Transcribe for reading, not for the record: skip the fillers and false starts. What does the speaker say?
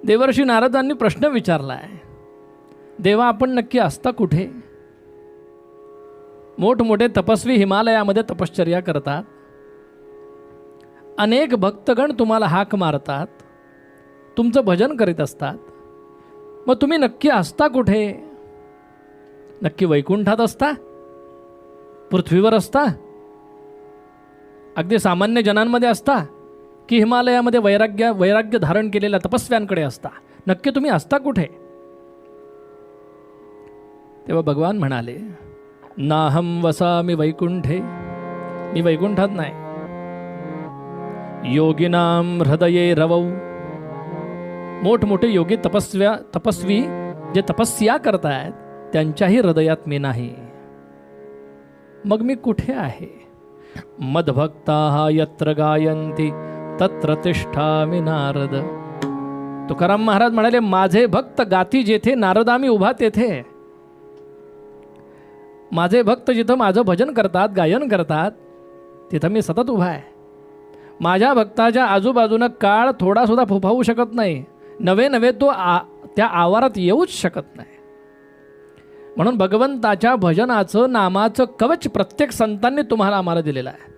देवर्षी नारदांनी प्रश्न विचारला आहे, देवा आपण नक्की असता कुठे? मोठमोठे तपस्वी हिमालयामध्ये तपश्चर्या करतात, अनेक भक्तगण तुम्हाला हाक मारतात, तुमचं भजन करीत असतात, मग तुम्ही नक्की असता कुठे? नक्की वैकुंठात असता? पृथ्वीवर असता? अगदी सामान्य जनांमध्ये असता? की हिमालयामध्ये वैराग्य धारण केलेल्या तपस्व्यांकडे असता? नक्की तुम्ही असता कुठे? तेव्हा भगवान म्हणाले, नाहम वसामि वैकुंठे, मी वैकुंठात नाही. योगिनाम हृदये रवौ, मोठमोठे योगी तपस्वी जे तपस्या करतायत त्यांच्याही हृदयात मी नाही. मग मी कुठे आहे? मद्भक्ताः यत्र गायन्ति तत्र तिष्ठामि नारद. तुकाराम महाराज म्हणाले, माझे भक्त गाती जेथे, नारदा मी उभा तेथे. माझे भक्त जिथं माझं भजन करतात, गायन करतात, तिथं मी सतत उभा आहे. माझ्या भक्ताच्या आजूबाजूनं काळ थोडासुद्धा फोफावू शकत नाही, नवे तो त्या आवारात येऊच शकत नाही. म्हणून भगवंताच्या भजनाचं, नामाचं कवच प्रत्येक संतांनी तुम्हाला आम्हाला दिलेलं आहे.